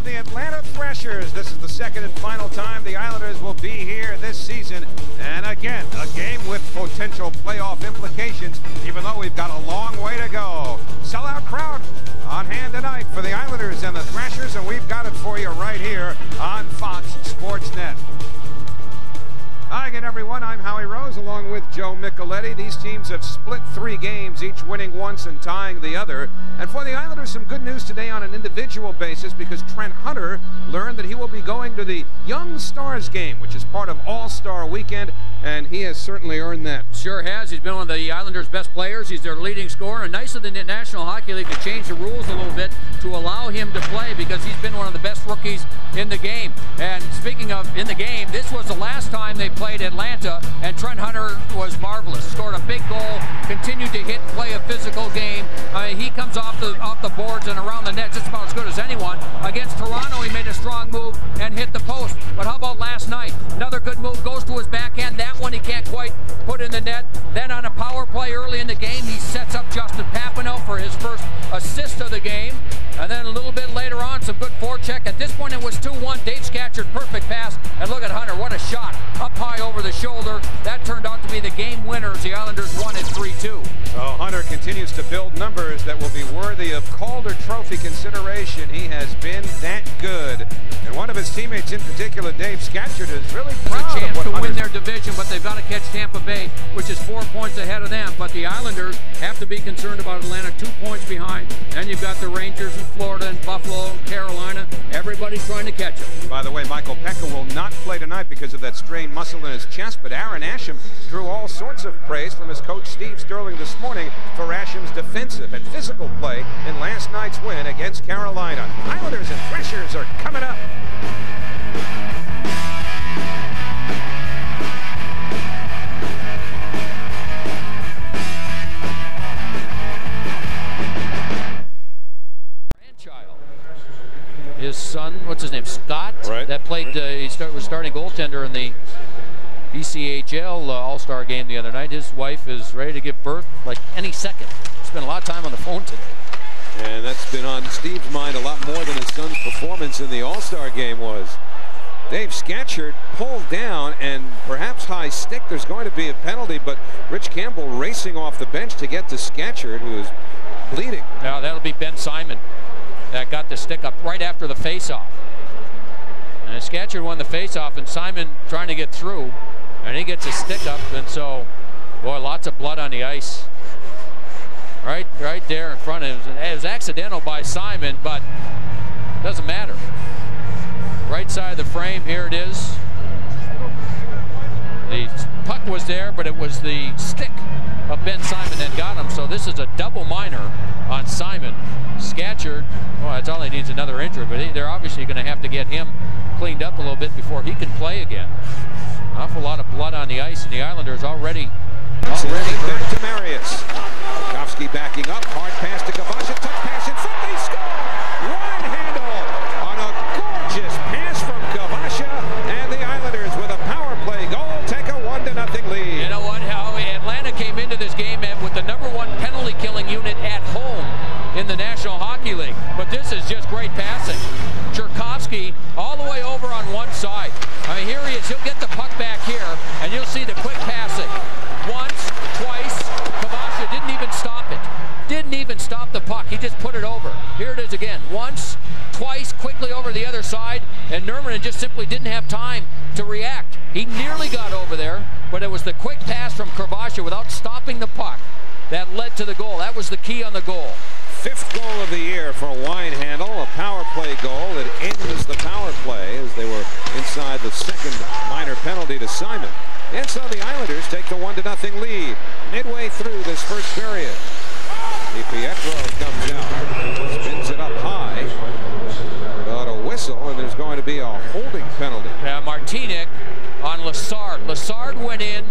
of the Atlanta Thrashers. This is the second and final time the Islanders will be here this season. And again, a game with potential playoff implications, even though we've got a long way to go. Sellout crowd on hand tonight for the Islanders and the Thrashers, and we've got it for you right here on Fox Sports Net. Hi again, everyone. I'm Howie Rose along with Joe Micheletti. These teams have split 3 games, each winning once and tying the other. And for the Islanders, some good news today on an individual basis, because Trent Hunter learned that he will be going to the Young Stars game, which is part of All-Star Weekend, and he has certainly earned that. Sure has. He's been one of the Islanders' best players. He's their leading scorer, and nice of the National Hockey League to change the rules a little bit to allow him to play, because he's been one of the best rookies in the game. And speaking of in the game, this was the last time they played Atlanta, and Trent Hunter was marvelous. Scored a big goal, continued to hit, play a physical game. He comes off the boards and around the net just about as good as anyone. Against Toronto, he made a strong move and hit the post. But how about last night? Another good move, goes to his backhand. That one he can't quite put in the net. Then on a power play early in the game, he sets up Justin Papineau for his first assist of the game. And then a little bit later on, some good forecheck. At this point, it was 2-1. Dave Scatchard, perfect pass. And look at Hunter, what a shot. Up high over the shoulder. That turned out to be the game winner as the Islanders won it 3-2. Oh, Hunter continues to build numbers that will be worthy of Calder Trophy consideration. He has been that good. And one of his teammates in particular, Dave Scatchard, is really proud a chance of what to Hunter's win their division, but they've got to catch Tampa Bay, which is 4 points ahead of them. But the Islanders have to be concerned about Atlanta, 2 points behind. Then you've got the Rangers in Florida and Buffalo and Carolina. Everybody's trying to catch them. By the way, Michael Pekka will not play tonight because of that strained muscle in his chest, but Aaron Asham drew all sorts of praise from his coach Steve Sterling this morning for Asham's defensive and physical play in last night's win against Carolina. Islanders and Thrashers are coming up. His son, what's his name, Scott, right, that played, was starting goaltender in the ECHL All-Star game the other night. His wife is ready to give birth like any second. Spent a lot of time on the phone today. And that's been on Steve's mind a lot more than his son's performance in the All-Star game was. Dave Scatchard pulled down and perhaps high stick. There's going to be a penalty, but Rich Campbell racing off the bench to get to Scatchard, who is bleeding. Now that'll be Ben Simon that got the stick up right after the face-off. And Scatchard won the face-off, and Simon trying to get through, and he gets a stick up, and so, boy, lots of blood on the ice. Right there in front of him. It was accidental by Simon, but doesn't matter. Right side of the frame, here it is. The puck was there, but it was the stick of Ben Simon that got him, so this is a double minor on Simon. Scatchard, well, that's all he needs, another injury, but they're obviously going to have to get him cleaned up a little bit before he can play again. An awful lot of blood on the ice, and the Islanders already back to Marius. Kowski backing up, hard pass to Kvasha, touch pass in front, they score! Weinhandl on a gorgeous pass from Kvasha, and the Islanders with a power play goal take a 1-0 lead. You know what, Howie? Atlanta came into this game with the #1 penalty killing unit at home in the National Hockey League, but this is just great passing. Cherkovsky all the way over on one side. I mean, here he is. He'll get the puck back here, and you'll see the quick passing. Once, twice. Kvasha didn't even stop it. Didn't even stop the puck. He just put it over. Here it is again. Once, twice, quickly over the other side, and Nurminen just simply didn't have time to react. He nearly got over there, but it was the quick pass from Kvasha without stopping the puck that led to the goal. That was the key on the goal. 5th goal of the year for Weinhandl, a power play goal that ends the power play as they were inside the second minor penalty to Simon. And so the Islanders take the 1-0 lead midway through this first period. DiPietro comes out, spins it up high, got a whistle, and there's going to be a holding penalty. Yeah, Martinic on Lassard. Lassard went in.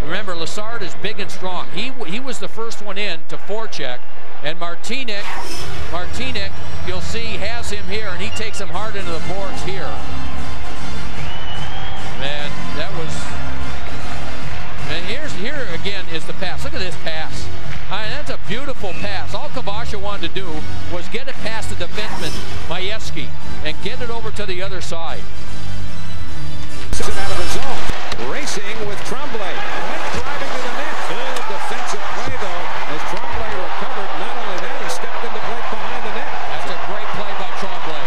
Remember, Lassard is big and strong. He was the first one in to forecheck. And Martinic, you'll see, has him here, and he takes him hard into the boards here. Man, that was... And here again is the pass. Look at this pass. I mean, that's a beautiful pass. All Kvasha wanted to do was get it past the defenseman, Majewski, and get it over to the other side. Out of the zone, racing with Tremblay, driving to the net. Good defensive play though, as Tremblay recovered. Not only that, he stepped into Blake behind the net. That's a great play by Tremblay.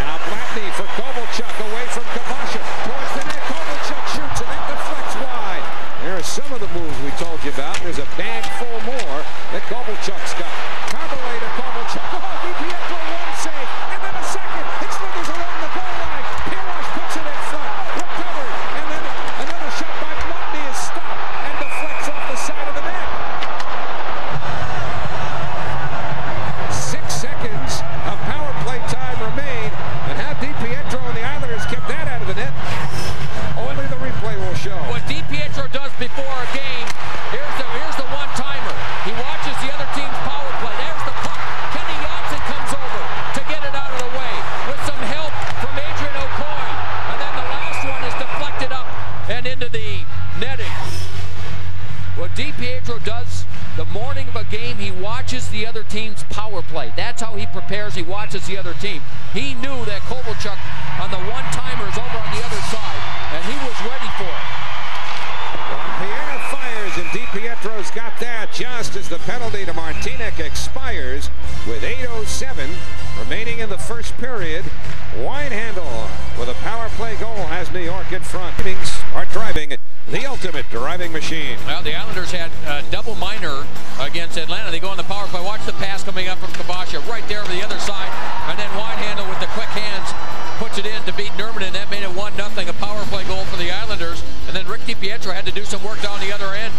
Now Blatney for Kovalchuk, away from Kvasha, towards the net. Kovalchuk shoots and that deflects wide. There are some of the moves we told you about. There's a bag full more that Kovalchuk's got. Tremblay to Kovalchuk. Oh, DiPietro, one save, and then a second. It slithers along the goal line. Pirosh puts it in front. Recovered, and then another shot by Blatney is stopped and deflects off the side of the net. 6 seconds of power play time remain, and how DiPietro and the Islanders kept that out of the net, only the replay will show. What DiPietro does before a game, here's the one-timer. He watches the other team's power play. There's the puck. Kenny Johnson comes over to get it out of the way with some help from Adrian O'Coin. And then the last one is deflected up and into the netting. What DiPietro does the morning of a game, he watches the other team's power play. That's how he prepares. He watches the other team. He knew that Kovalchuk on the one-timer is over on the other side, and he was ready for it. Pierre fires, and DiPietro's got that just as the penalty to Martinek expires with 8:07 remaining in the first period. Weinhandl with a power play goal has New York in front. Are driving the ultimate driving machine. Well, the Islanders had a double minor against Atlanta. They go on the power play. Watch the pass coming up from Kvasha right there over the other side, and then Weinhandl with the quick hands puts it in to beat Nerman, and that made it 1-0, a power play goal for the Islanders. And then Rick DiPietro had to do some work down the other end.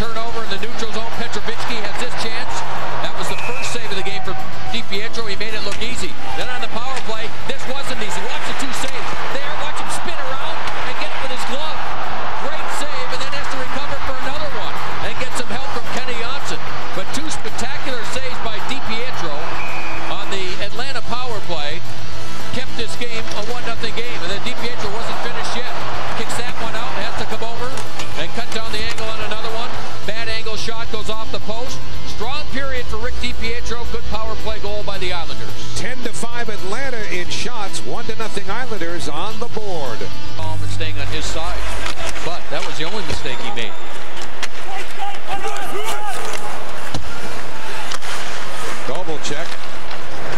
Turnover in the neutral zone. Petrovitsky has this chance. That was the first save of the game for DiPietro. He made it look easy. Then on the power play, this wasn't easy. Watch the two saves. There, watch him spin around and get it with his glove. Great save, and then has to recover for another one and get some help from Kenny Johnson. But two spectacular saves by DiPietro on the Atlanta power play kept this game a 1-0 game. And then DiPietro wasn't finished yet. Kicks that one out, has to come over and cut down the angle on another one. Bad angle shot goes off the post. Strong period for Rick DiPietro. Good power play goal by the Islanders. 10-5 Atlanta in shots. 1-0 Islanders on the board. And staying on his side, but that was the only mistake he made. Kovalchuk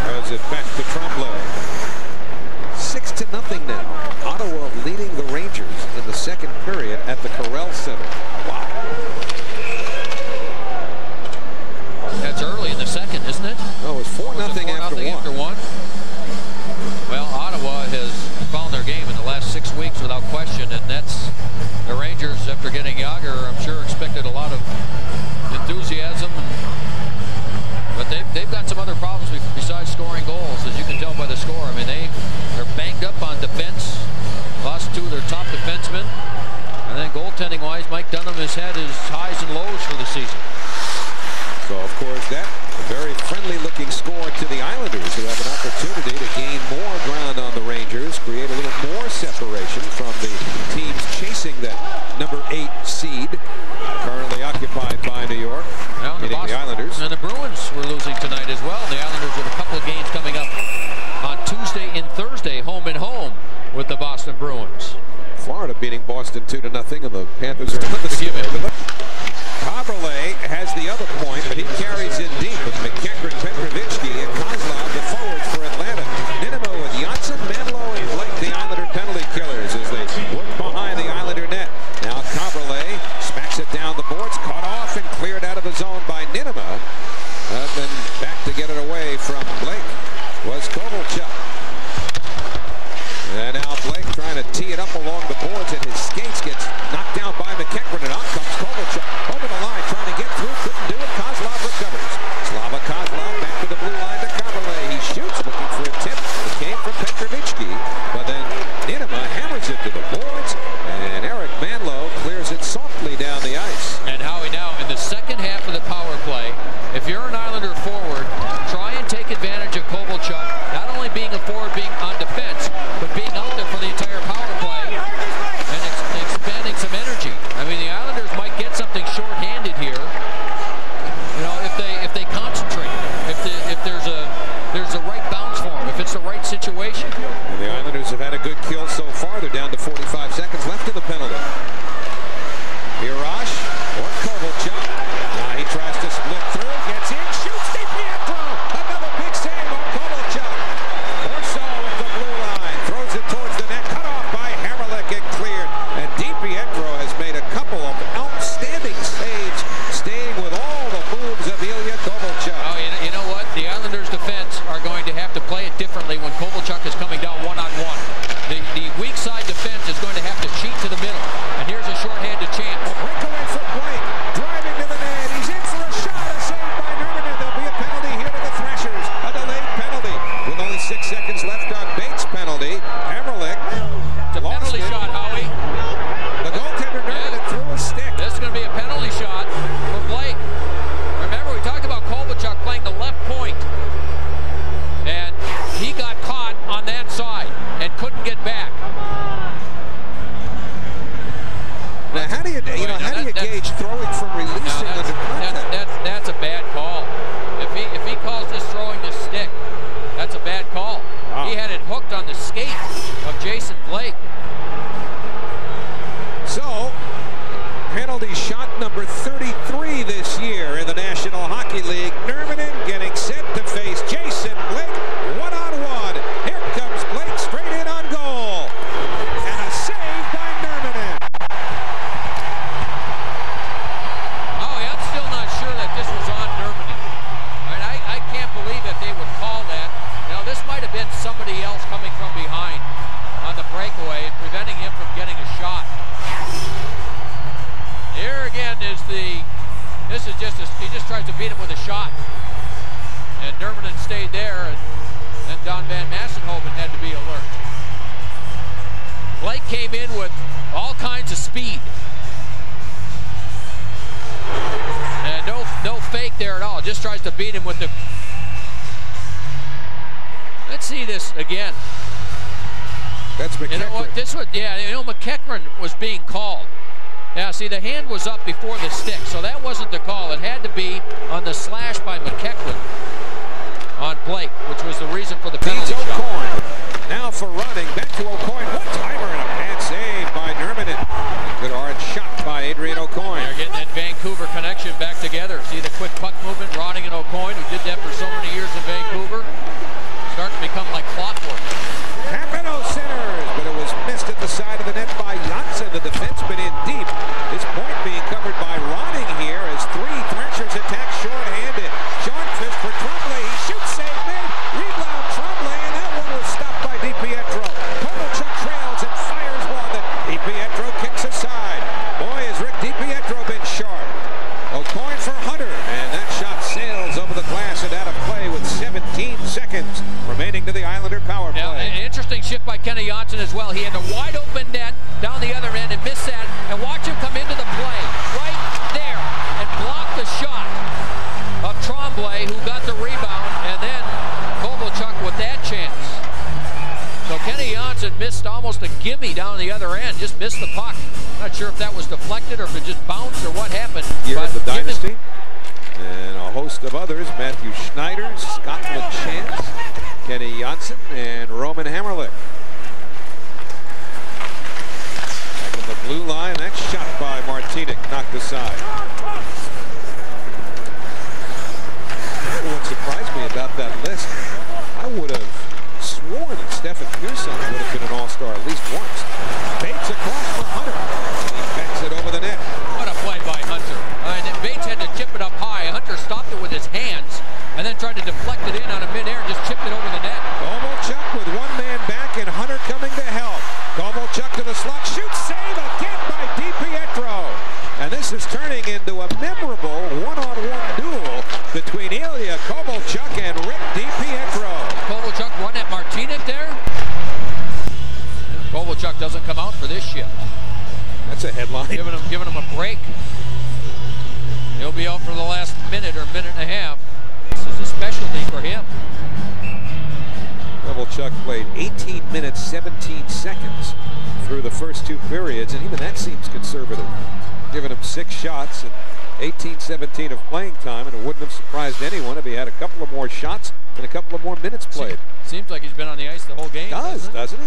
has it back to Tremblay. 6-0 now. Ottawa leading the Rangers in the second period at the Corel Center. Wow. That's early in the second, isn't it? No, it was 4-0 after one. Well, Ottawa has found their game in the last 6 weeks without question, and that's the Rangers, after getting Yager, I'm sure expected a lot of enthusiasm. But they've got some other problems besides scoring goals, as you can tell by the score. I mean, they're banged up on defense, lost two of their top defensemen, and then goaltending-wise, Mike Dunham has had his highs and lows for the season. So, of course, that a very friendly-looking score to the Islanders, who have an opportunity to gain more ground on the Rangers, create a little more separation from the teams chasing that number 8 seed, currently occupied by New York, meaning the Islanders. And the Bruins were losing tonight as well. The Islanders with a couple of games coming up on Tuesday and Thursday, home and home, with the Boston Bruins. Florida beating Boston 2-0, and the Panthers are on the give it. Kaberle has the other point, but he carries in deep with McEachran, Petrovitsky, and Kozlov, the forwards for Atlanta. Ninemo with Janssen, Manlow, and Blake, the Islander penalty killers, as they work behind the Islander net. Now Kaberle smacks it down the boards, caught off and cleared out of the zone by Ninemo. Then back to get it away from Blake was Kovalchuk. And now Blake trying to tee it up along the boards, and his skates gets knocked down by McEachran, and out comes Kovalchuk over the line, trying to get through, couldn't do it. Kozlov recovers. Slava Kozlov back to the blue line to Kaberle. He shoots, looking for a tip. It came from Petrovitsky, but then Ninema hammers it to the boards, and Eric Manlow clears it softly down the ice. And Howie, now in the second half of the power play, if you're an Islander forward, try and take advantage of Kovalchuk, not only being a forward, being on defense, but being out there for the entire power play and expanding some energy. I mean, the Islanders might it's the right situation. And the Islanders have had a good kill so far. They're down to 45 seconds left in the penalty. Mirage or Kovalchuk. Now he tries to split through, gets in, shoots DiPietro. Another big save on Kovalchuk. Orso with the blue line, throws it towards the net, cut off by Hammerlick and cleared. And DiPietro has made a couple of outstanding saves, staying with all the moves of Ilya Kovalchuk. Oh, you know what? The Islanders' defense are going to have to play it differently when Kovalchuk is coming down one-on-one. The weak side defense is going to have to cheat to the middle. And here's a shorthanded chance. A breakaway for Blake, driving to the net. He's in for a shot, a save by Nerman. There'll be a penalty here to the Thrashers. A delayed penalty with only 6 seconds left on Bates' penalty. Hammerlick. It's a penalty shot, Howie. The goaltender Nerman threw a stick. This is going to be a penalty shot for Blake. Remember, we talked about Kovalchuk playing the left point. And he got caught on that side and couldn't get back. Now, how do you gauge throwing from releasing under contact? That's a bad call. If he calls this throwing the stick, that's a bad call. Wow. He had it hooked on the skate of Jason Blake. So, penalty shot number 33 this year in the National Hockey League. Nermanen getting set to face Jason Blake one-on-one. Here comes Blake straight in on goal. And a save by Nermanen. I'm still not sure that this was on Nermanen. I can't believe that they would call that. You know, this might have been somebody else coming from behind on the breakaway and preventing him from getting a shot. Here again is he just tries to beat him with a shot. And Nermanen stayed there, and then Don Van Massenhoven had to be alert. Blake came in with all kinds of speed. And no fake there at all. Just tries to beat him with the... Let's see this again. That's McEachran. You know what? This was, McEachran was being called. Now, see, the hand was up before the stick, so that wasn't the call. It had to be on the slash by McEachran on Blake, which was the reason for the penalty shot. Now for running, back to O'Coin. One-timer and a bad save by Nermanen. Good hard shot by Adrian O'Coin. They're getting that Vancouver connection back together. See the quick puck movement, Ronning and O'Coin, who did that for so many years in Vancouver. Starting to become like clockwork. Capino centers, but it was missed at the side of the net by Janssen, the defenseman in deep. His point being covered by Ronning here as 3 Thrashers attack short-handed. Schonfist for Tremblay. He shoots, save made. Rebound Tremblay, and that one was stopped by DiPietro. Kovalchuk trails and fires one that DiPietro kicks aside. Boy, has Rick DiPietro been sharp. O'Coin for Hunter, and that shot sails over the glass and out of play with 17 seconds remaining to the Islander power play. Now, an interesting shift by Kenny Janssen as well. He had a wide open net down the other end and missed that, and watch him come into the play right there and block the shot of Tremblay, who got the rebound, and then Kovalchuk with that chance. So Kenny Janssen missed almost a gimme down the other end, just missed the puck. Not sure if that was deflected or if it just bounced or what happened. Year of the Dynasty, and a host of others, Matthew Schneider, Scott LaChance, Kenny Janssen, and Roman Hammerlick. Back at the blue line, that shot by Martinic knocked aside. What surprised me about that list, I would have sworn that Stefan Pearson would have been an all-star at least once. Bates across for Hunter. He backs it over the net. What a play by Hunter. Bates had to chip it up high. Hunter stopped it with his hands and then tried to deflect it in on a midair and just chipped it over the net. Kovalchuk with one man back and Hunter coming to help. Kovalchuk to the slot. Shoots, save again by DiPietro. And this is turning into a memorable one-on-one duel between Ilya Kovalchuk and Rick DiPietro. Kovalchuk run at Martinic there. Kovalchuk doesn't come out for this shift. That's a headline. Giving him a break. He'll be out for the last minute or minute and a half. This is a specialty for him. Kovalchuk played 18 minutes, 17 seconds through the first 2 periods, and even that seems conservative. Giving him 6 shots and 18-17 of playing time, and it wouldn't have surprised anyone if he had a couple of more shots and a couple of more minutes played. Seems like he's been on the ice the whole game. Doesn't he?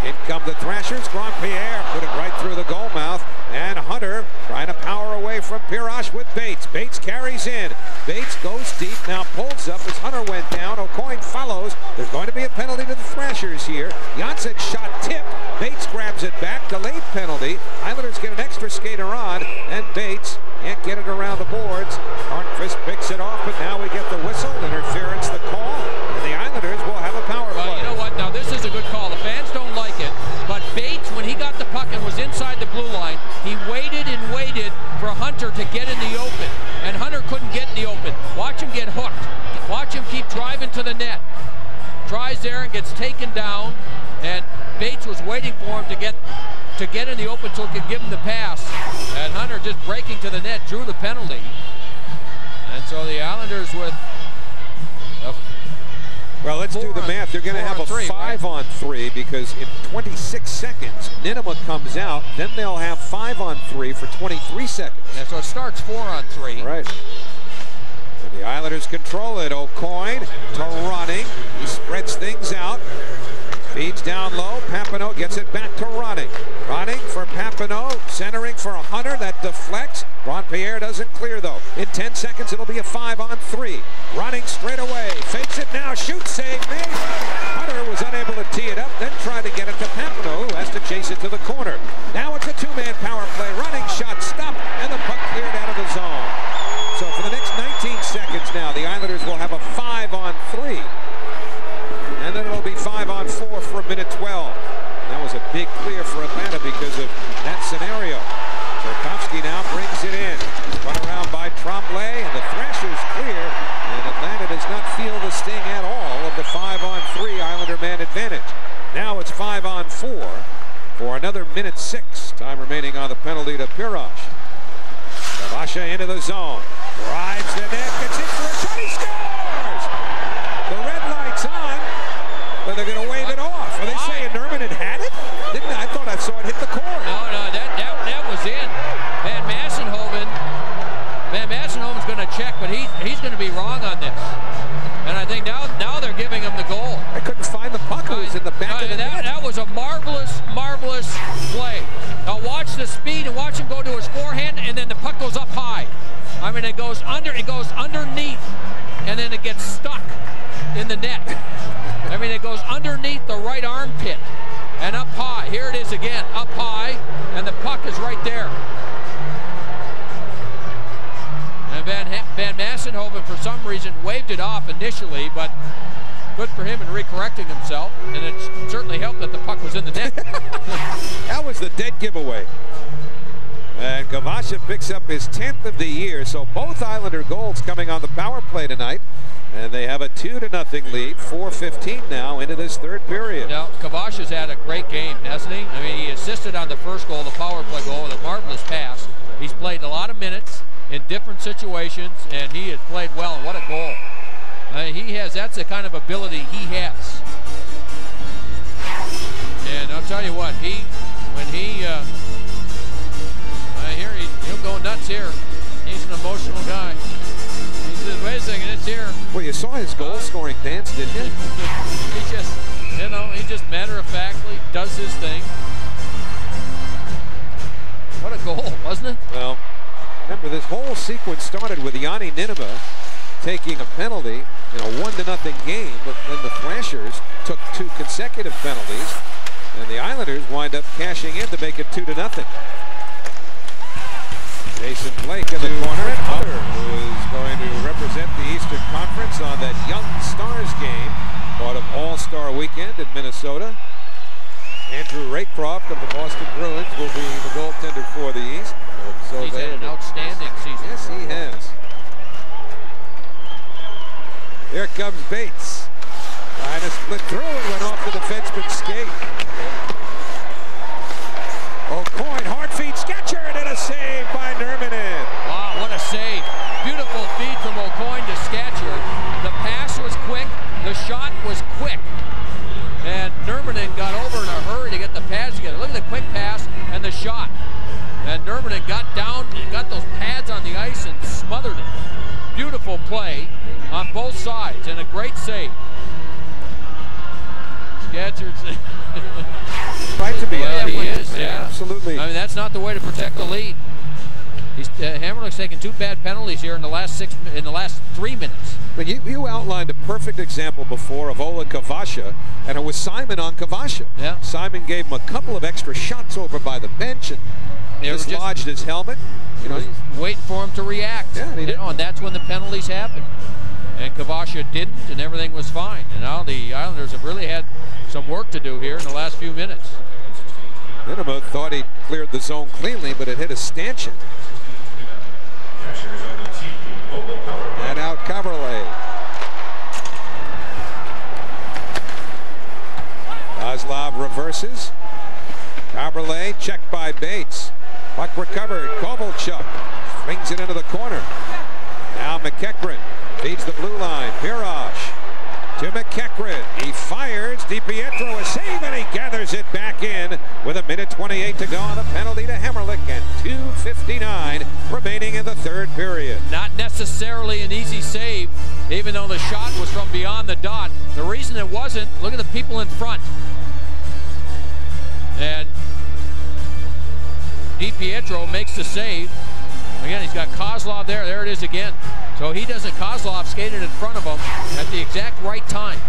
In come the Thrashers. Grand Pierre put it right through the goal mouth. And Hunter trying to power away from Pirage with Bates. Bates carries in. Bates goes deep, now pulls up as Hunter went down. O'Coin follows. There's going to be a penalty to the Thrashers here. Janssen shot tipped. Bates grabs it back. Delayed penalty. Islanders get an extra skater on. And Bates can't get it around the boards. Hornqvist picks it off, but now we get the whistle. Interference, the call. And the Islanders will have a power play. Well, you know what? Now, this is a good call. The fans don't like it. But Bates, when he got the puck and was inside the blue line, he waited and waited for Hunter to get in the open. And Hunter couldn't get in the open. Watch him get hooked. Watch him keep driving to the net. Tries there and gets taken down. And Bates was waiting for him to get in the open so he could give him the pass. And Hunter just breaking to the net drew the penalty. And so the Islanders with well, let's do the math. They're going to have a 5-on-3 because in 26 seconds, Ninema comes out. Then they'll have 5-on-3 for 23 seconds. Yeah, so it starts 4-on-3. Right. And the Islanders control it. O'Coin to running. He spreads things out. Feeds down low. Papineau gets it back to Running. Running for Papineau. Centering for Hunter. That deflects. Grand Pierre doesn't clear though. In 10 seconds it'll be a 5-on-3. Running straight away. Fakes it now. Shoots, save made. Hunter was unable to tee it up. Then tried to get it to Papineau, who has to chase it to the corner. Now it's a two-man power play. Running shot stopped and the puck cleared out of the zone. So for the next 19 seconds now, the Islanders will have a 5-on-3. And then it'll be 5-on-4 for a minute 12. And that was a big clear for Atlanta because of that scenario. Tarkovsky now brings it in. Run around by Tremblay, and the Thrashers clear. And Atlanta does not feel the sting at all of the 5-on-3 Islander man advantage. Now it's 5-on-4 for another minute 6. Time remaining on the penalty to Pirage. Kvasha into the zone. Drives the net, gets in for a shot, he scores! The red light's on. But they're going to wave it off. Are they saying Nerman had it? I thought I saw it hit the core. No, that was in. Van Massenhoven's going to check, but he's going to be wrong on this. And I think now they're giving him the goal. I couldn't find the puck. It was in the back of the net. That was a marvelous play. Now watch the speed and watch him go to his forehand, and then the puck goes up high. I mean, it goes underneath, and then it gets stuck in the net. I mean, it goes underneath the right armpit and up high. Here it is again, up high, and the puck is right there. And Van Massenhoven, for some reason, waved it off initially, but good for him in recorrecting himself, and it certainly helped that the puck was in the net. That was the dead giveaway. And Kvasha picks up his 10th of the year, so both Islander goals coming on the power play tonight. And they have a 2-0 lead, 4:15 now into this third period. Now, Kvasha's had a great game, hasn't he? I mean, he assisted on the first goal, the power play goal, with a marvelous pass. He's played a lot of minutes in different situations, and he has played well, and what a goal. That's the kind of ability he has. And I'll tell you what, he'll go nuts here. He's an emotional guy. He says, wait a second, it's here. Well, you saw his goal-scoring dance, didn't you? he just matter-of-factly does his thing. What a goal, wasn't it? Well, remember, this whole sequence started with Yanni Ninema taking a penalty in a 1-0 game, but then the Thrashers took 2 consecutive penalties, and the Islanders wind up cashing in to make it 2-0. Jason Blake in the corner. Hunter, who is going to represent the Eastern Conference on that Young Stars game, part of All-Star Weekend in Minnesota. Andrew Raycroft of the Boston Bruins will be the goaltender for the East. So he's had an outstanding season. Yes, he has. Here comes Bates. Trying to split through and went off the defenseman's skate. O'Coin, hard feed, Sketcher, and a save by Nermanen. Wow, what a save. Beautiful feed from O'Coin to Sketcher. The pass was quick, the shot was quick. And Nermanen got over in a hurry to get the pads together. Look at the quick pass and the shot. And Nermanen got down and got those pads on the ice and smothered it. Beautiful play on both sides. and a great save. Gadger's Right to be. Well, he is, yeah. Absolutely. I mean, that's not the way to protect the lead. Hammerlich's taken 2 bad penalties here in the last 3 minutes. But you outlined a perfect example before of Ola Kvasha, and it was Simon on Kvasha. Yeah. Simon gave him a couple of extra shots over by the bench and dislodged his helmet. You know, waiting for him to react. Yeah, and that's when the penalties happen. And Kvasha didn't, and everything was fine. And now the Islanders have really had some work to do here in the last few minutes. Ninema thought he cleared the zone cleanly, but it hit a stanchion. And out Caberlet. Kozlov reverses. Caberlet checked by Bates. Puck recovered. Kovalchuk swings it into the corner. Now McEachran feeds the blue line. Pirosh to McEachran. He fires. DiPietro a save, and he gathers it back in with 1:28 to go on the penalty to Hammerlich and 2:59 remaining in the third period. Not necessarily an easy save, even though the shot was from beyond the dot. The reason it wasn't, look at the people in front. And DiPietro makes the save. Again, he's got Kozlov there. There it is again. So he doesn't. Kozlov skated in front of him at the exact right time,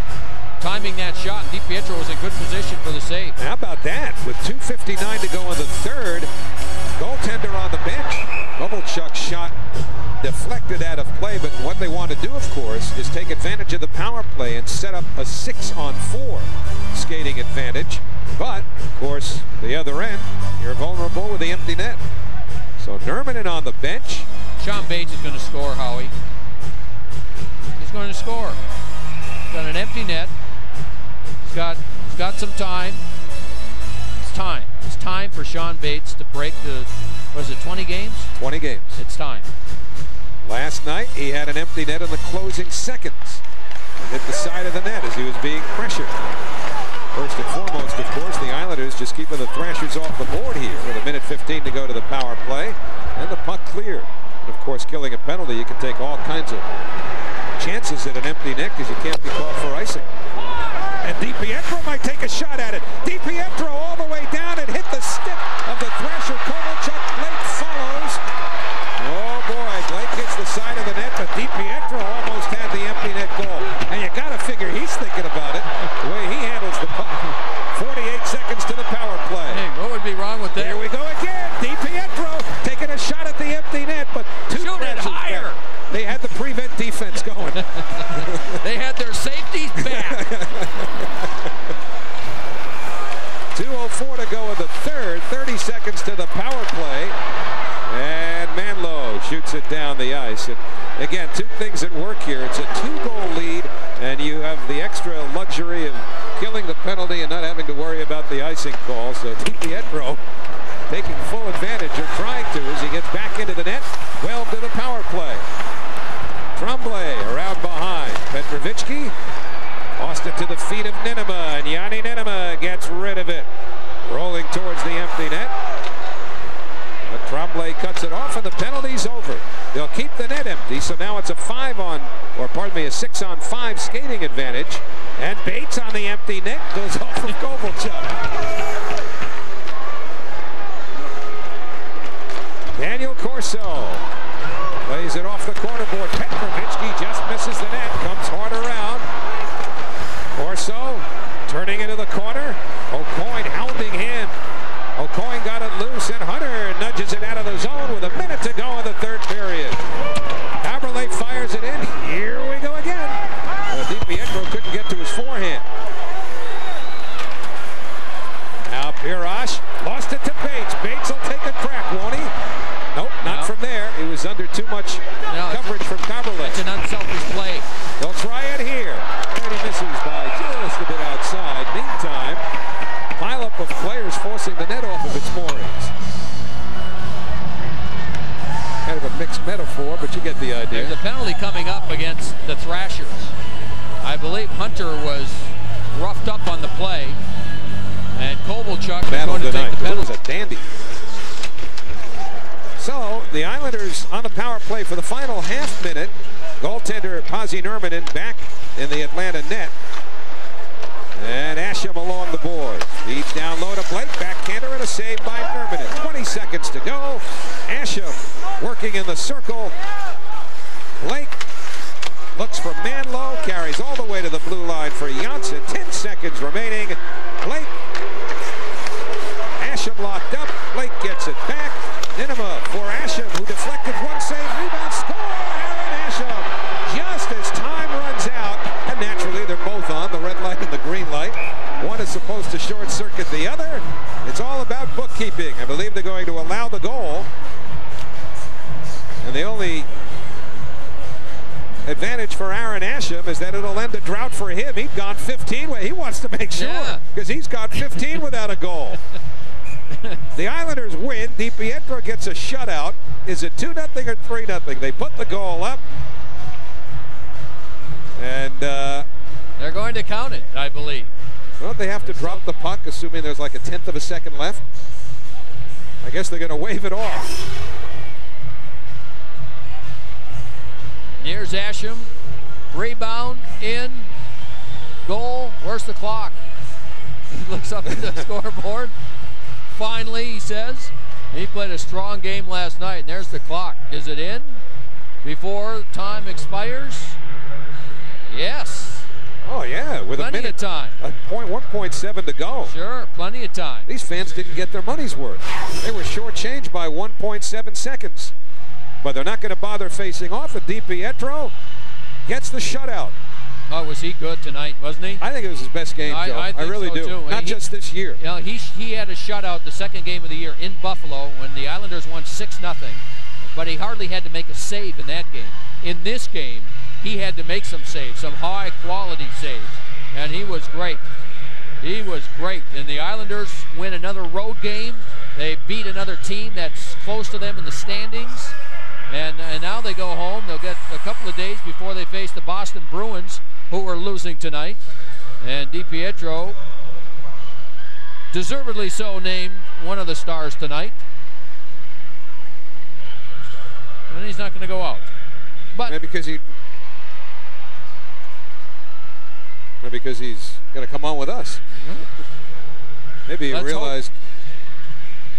timing that shot. DiPietro was in good position for the save. How about that? With 2:59 to go in the third, goaltender on the bench. Kovalchuk's shot deflected out of play, but what they want to do, of course, is take advantage of the power play and set up a 6-on-4 skating advantage. But, of course, the other end, you're vulnerable with the empty net. So Nurminen on the bench. Sean Bates is going to score, Howie. He's going to score. He's got an empty net. He's got some time. It's time. It's time for Sean Bates to break the, what is it, 20 games? 20 games. It's time. Last night, he had an empty net in the closing seconds. And hit the side of the net as he was being pressured. First and foremost, of course, the Islanders just keeping the Thrashers off the board here with 1:15 to go to the power play. And the puck cleared. And of course, killing a penalty, you can take all kinds of chances at an empty net because you can't be called for icing. And DiPietro might take a shot at it. DiPietro all the way down and hit the stick of the Thrasher. Kovalchuk. Blake follows. Oh boy, Blake hits the side of the net, but DiPietro almost had the empty net goal. And you got to figure he's thinking about it, the way he handles the puck. 48 seconds to the power play. Hey, what would be wrong with that? Here we go again. DiPietro taking a shot at the empty net, but two Shoot it higher. Back. They had the prevent defense going. They had their safeties back. 2:04 to go in the third. 30 seconds to the power play. And Manlow shoots it down the ice. And again, two things at work here. It's a 2-goal lead, and you have the extra luxury of killing the penalty and not having to worry about the icing call. So DiPietro taking full advantage, or trying to, as he gets back into the net. 12 to the power play. Tremblay around behind. Petrovitsky lost it to the feet of Ninema, and Yanni Ninema gets rid of it. Rolling towards the empty net. But Tremblay cuts it off, and the penalty's over. They'll keep the net empty, so now it's a 6-on-5 skating advantage. And Bates on the empty net goes off from Kovalchuk. Daniel Corso plays it off the corner board. Petrovitsky just misses the net, comes hard around. Corso turning into the corner. O'Coin hounding him. O'Coin got it loose, and Hunter nudges it out of the zone with 1 minute to go in the third period. Caberlet fires it in. Here we go again. DiPietro couldn't get to his forehand. Now Pirosh lost it to Bates. Bates will take a crack, won't he? Nope, not from there. He was under too much coverage from Caberlet. It's an unselfish play. They'll try it here. And he misses by just a bit outside. Meantime, pileup of players forcing the net off of its moorings. Kind of a mixed metaphor, but you get the idea. There's a penalty coming up against the Thrashers. I believe Hunter was roughed up on the play, and Kovalchuk is going to take the penalty. It was a dandy. So the Islanders on the power play for the final half minute Goaltender Pasi Nurminen back in the Atlanta net. And Asham along the boards. Feeds down low to Blake. Backhander and a save by Nurminen. 20 seconds to go. Asham working in the circle. Blake looks for Manlow. Carries all the way to the blue line for Janssen. 10 seconds remaining. Blake. Asham locked up. Blake gets it back. Ninema for Asham, who deflected one save. Rebound score. Aaron Asham. Just as time runs out. And naturally, they're both on, the red light and the green light. One is supposed to short circuit the other. It's all about bookkeeping. I believe they're going to allow the goal. And the only advantage for Aaron Asham is that it'll end a drought for him. He'd gone 15. He wants to make sure, because he's got 15 without a goal. The Islanders win. DiPietro gets a shutout. Is it 2-0 or 3-0? They put the goal up. And they're going to count it, I believe. Don't they have to drop the puck, assuming there's like a 1/10 of a second left? I guess they're going to wave it off. Here's Asham. Rebound, in, goal. Where's the clock? He looks up at the scoreboard. Finally, he says. He played a strong game last night. And there's the clock. Is it in before time expires? Yes. Oh, yeah. With plenty a minute, of time. 1.7 to go. Sure, plenty of time. These fans didn't get their money's worth. They were shortchanged by 1.7 seconds. But they're not going to bother facing off. And DiPietro gets the shutout. Oh, was he good tonight, wasn't he? I think it was his best game, Joe. I really do. Too. Not just this year. You know, he had a shutout the second game of the year in Buffalo when the Islanders won 6-0. But he hardly had to make a save in that game. In this game, he had to make some saves, some high-quality saves. And he was great. He was great. And the Islanders win another road game. They beat another team that's close to them in the standings. And now they go home. They'll get a couple of days before they face the Boston Bruins, who are losing tonight. And DiPietro, deservedly so, named one of the stars tonight. And he's not going to go out. But maybe because he's going to come on with us. Maybe he realized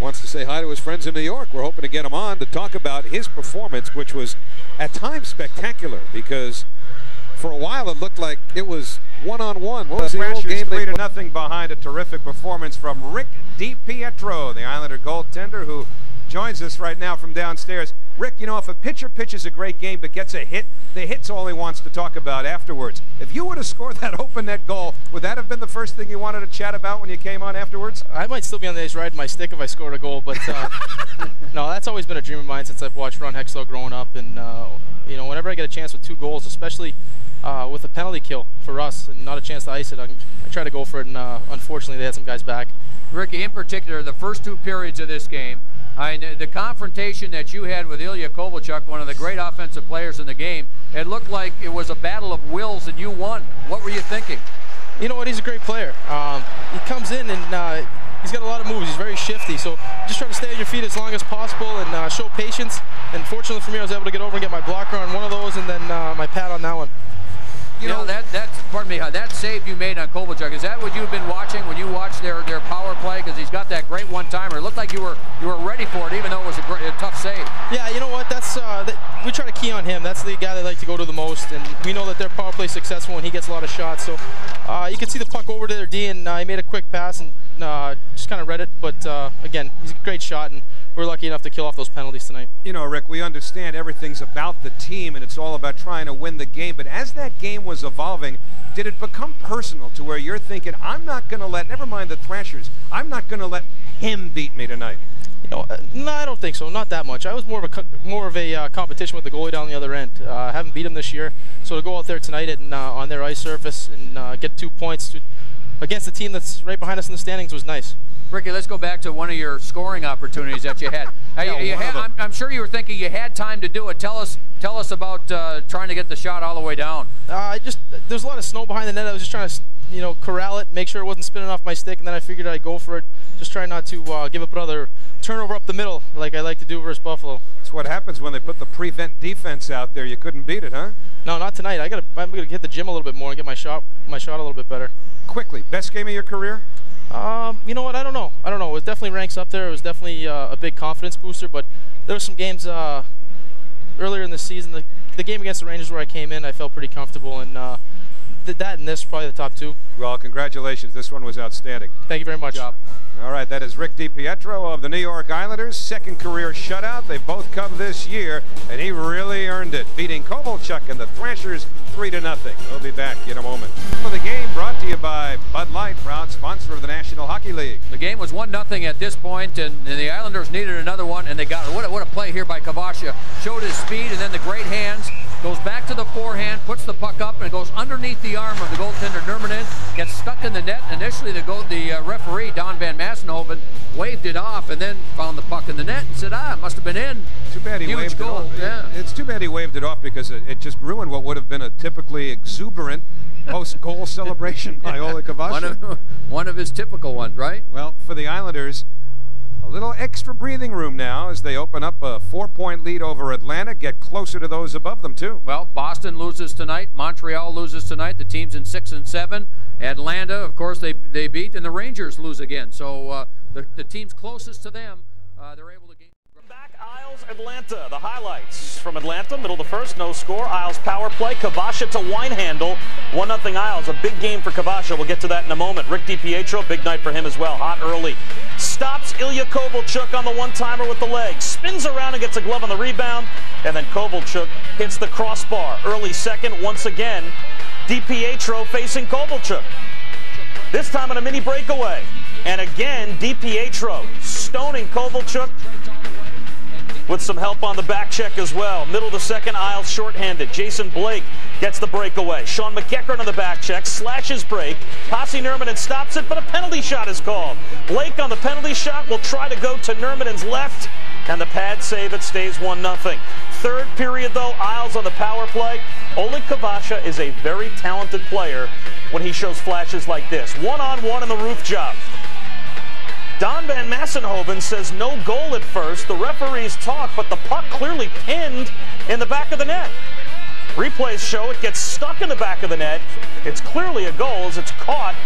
wants to say hi to his friends in New York. We're hoping to get him on to talk about his performance, which was at times spectacular, because for a while it looked like it was one-on-one. What was the old game? 3-0 behind a terrific performance from Rick DiPietro, the Islander goaltender, who joins us right now from downstairs. Rick, you know, if a pitcher pitches a great game but gets a hit, the hit's all he wants to talk about afterwards. If you would have scored that open net goal, would that have been the first thing you wanted to chat about when you came on afterwards? I might still be on the ice riding my stick if I scored a goal, but no, that's always been a dream of mine since I've watched Ron Hextall growing up. And you know, whenever I get a chance with 2 goals, especially with a penalty kill for us and not a chance to ice it, I try to go for it. And unfortunately, they had some guys back. Ricky, in particular, the first 2 periods of this game, the confrontation that you had with Ilya Kovalchuk, one of the great offensive players in the game, it looked like it was a battle of wills and you won. What were you thinking? You know what? He's a great player. He comes in and he's got a lot of moves. He's very shifty. So just try to stay on your feet as long as possible and show patience. And fortunately for me, I was able to get over and get my blocker on one of those and then my pad on that one. You know, pardon me, that save you made on Kovalchuk, is that what you've been watching when you watch their power play? Because he's got that great one-timer. It looked like you were ready for it, even though it was a tough save. Yeah, you know what? That's we try to key on him. That's the guy they like to go to the most, and we know that their power play is successful when he gets a lot of shots. So you can see the puck over to their D, and he made a quick pass and just kind of read it. But again, he's a great shot, and we're lucky enough to kill off those penalties tonight. You know, Rick, we understand everything's about the team and it's all about trying to win the game, but as that game was evolving, did it become personal to where you're thinking, I'm not going to let, never mind the Thrashers, I'm not going to let him beat me tonight? You know, no, I don't think so. Not that much. I was more of a competition with the goalie down the other end. I haven't beat him this year, so to go out there tonight and on their ice surface and get 2 points, against the team that's right behind us in the standings was nice. Ricky, let's go back to one of your scoring opportunities that you had. I'm sure you were thinking you had time to do it. Tell us about trying to get the shot all the way down. There's a lot of snow behind the net. I was just trying to, corral it, make sure it wasn't spinning off my stick, and then I figured I'd go for it. Just try not to give up another turnover up the middle like I like to do versus Buffalo. That's what happens when they put the prevent defense out there. You couldn't beat it, huh? No, not tonight. I'm gonna hit the gym a little bit more and get my shot a little bit better. Quickly, best game of your career? You know what? I don't know. It definitely ranks up there. It was definitely a big confidence booster, but there were some games earlier in the season. The game against the Rangers where I came in, I felt pretty comfortable, and that and this probably the top two. Well, congratulations. This one was outstanding. Thank you very much. Good job. All right, that is Rick DiPietro of the New York Islanders. Second career shutout. They've both come this year, and he really earned it, beating Kovalchuk and the Thrashers 3-0. We'll be back in a moment. For the game brought to you by Bud Light, proud sponsor of the National Hockey League. The game was 1-0 at this point, and the Islanders needed another one, and they got it. What a play here by Kvasha. Showed his speed, and then the great hands. Goes back to the forehand, puts the puck up, and it goes underneath the arm of the goaltender Nurminen. Gets stuck in the net. Initially, the referee, Don Van Massenhoven, waved it off, and then found the puck in the net and said, it must have been in. Too bad he waved it off. Yeah. It's too bad he waved it off because it just ruined what would have been a typically exuberant post-goal celebration by Ole Kvasha. One of his typical ones, right? Well, for the Islanders, a little extra breathing room now as they open up a 4-point lead over Atlanta, get closer to those above them too. Well, Boston loses tonight. Montreal loses tonight. The team's in 6 and 7. Atlanta, of course, they beat, and the Rangers lose again. So the teams closest to them, they're able to gain. Back, Isles, Atlanta. The highlights from Atlanta, middle of the first, no score. Isles power play. Kvasha to Weinhandl. 1-0 Isles. A big game for Kvasha. We'll get to that in a moment. Rick DiPietro, big night for him as well. Hot early. Stops Ilya Kovalchuk on the one-timer with the leg. Spins around and gets a glove on the rebound. And then Kovalchuk hits the crossbar. Early second, once again, DiPietro facing Kovalchuk. This time on a mini breakaway. And again, DiPietro stoning Kovalchuk with some help on the back check as well. Middle of the second, Isles shorthanded. Jason Blake gets the breakaway. Sean McEachern on the back check, slashes break. Pasi Nurminen stops it, but a penalty shot is called. Blake on the penalty shot will try to go to Nurminen's left, and the pad save, it stays 1-0. Third period though, Isles on the power play. Ole Kvasha is a very talented player when he shows flashes like this. One-on-one in the roof job. Don Van Massenhoven says no goal at first. The referees talk, but the puck clearly pinned in the back of the net. Replays show it gets stuck in the back of the net. It's clearly a goal as it's caught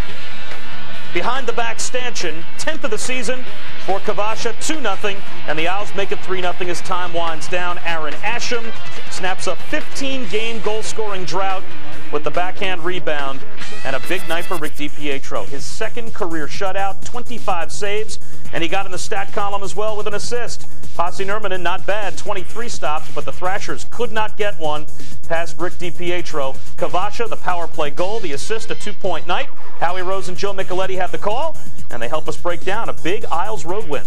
behind the back stanchion. 10th of the season for Kvasha, 2-0, and the Isles make it 3-0 as time winds down. Aaron Asham snaps a 15-game goal-scoring drought with the backhand rebound, and a big night for Rick DiPietro. His second career shutout, 25 saves, and he got in the stat column as well with an assist. Pasi Nurminen, not bad, 23 stops, but the Thrashers could not get one past Rick DiPietro. Kvasha, the power play goal, the assist, a 2-point night. Howie Rose and Joe Micheletti have the call, and they help us break down a big Isles road win.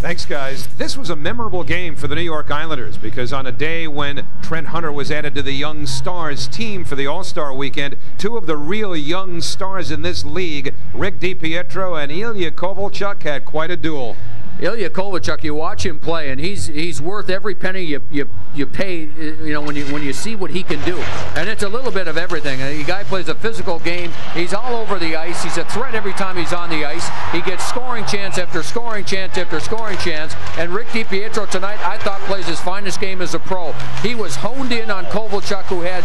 Thanks, guys. This was a memorable game for the New York Islanders because on a day when Trent Hunter was added to the Young Stars team for the All-Star weekend, two of the real young stars in this league, Rick DiPietro and Ilya Kovalchuk, had quite a duel. Ilya Kovalchuk, you watch him play, and he's worth every penny you pay. When you see what he can do, and it's a little bit of everything. The guy plays a physical game. He's all over the ice. He's a threat every time he's on the ice. He gets scoring chance after scoring chance after scoring chance. And Rick DiPietro tonight, I thought, plays his finest game as a pro. He was honed in on Kovalchuk, who had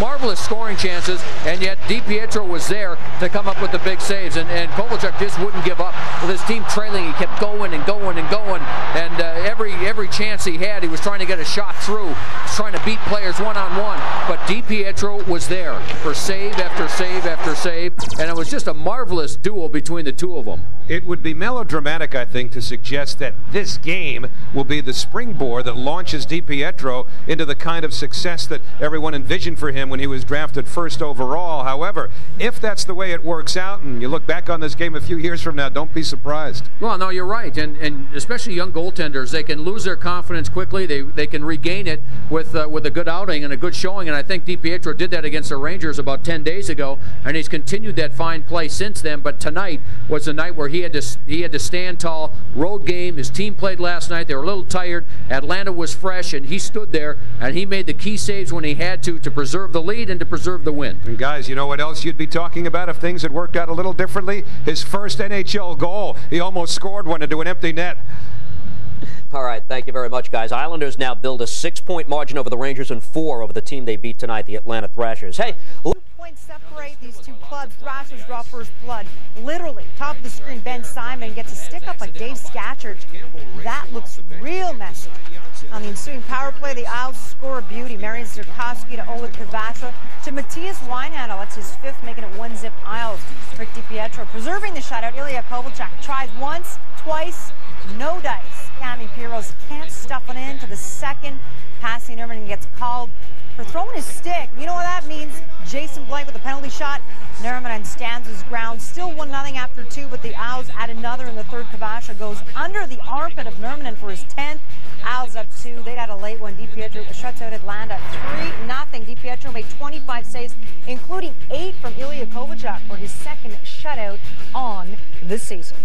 marvelous scoring chances, and yet DiPietro was there to come up with the big saves. And Kovalchuk just wouldn't give up. With his team trailing, he kept going and going and going, and every chance he had, he was trying to get a shot through, trying to beat players one-on-one, but DiPietro was there for save after save after save, and it was just a marvelous duel between the two of them. It would be melodramatic, I think, to suggest that this game will be the springboard that launches DiPietro into the kind of success that everyone envisioned for him when he was drafted first overall. However, if that's the way it works out, and you look back on this game a few years from now, don't be surprised. Well, no, you're right, and especially young goaltenders, they can lose their confidence quickly. They can regain it with a good outing and a good showing, and I think DiPietro did that against the Rangers about 10 days ago, and he's continued that fine play since then. But tonight was the night where he had to stand tall. Road game, his team played last night. They were a little tired. Atlanta was fresh, and he stood there and he made the key saves when he had to preserve the lead and to preserve the win. And guys, you know what else you'd be talking about if things had worked out a little differently? His first NHL goal. He almost scored one into an empty net. All right, thank you very much, guys. Islanders now build a 6-point margin over the Rangers and 4 over the team they beat tonight, the Atlanta Thrashers. Hey, 2 points separate these two clubs. Thrashers draw first blood. Literally, top of the screen, Ben Simon gets a stick up like Dave Scatchard. That looks real messy. On the ensuing power play, the Isles score a beauty. Marian Zerkowski to Oleg Kvasha to Matthias Weinhandl. That's his 5th, making it 1-zip Isles. Rick DiPietro preserving the shutout. Ilya Kovalchuk tries once, twice, no dice. Cami Piros can't stuff it in to the second. Passing Nerman gets called for throwing his stick. You know what that means? Jason Blank with a penalty shot. Nerman stands his ground. Still 1-0 after 2, but the Owls add another in the third. Kvasha goes under the armpit of Nerman for his 10th. Owls up 2. They'd had a late one. DiPietro shuts out Atlanta 3-0. DiPietro made 25 saves, including 8 from Ilya Kovalchuk for his 2nd shutout on the season.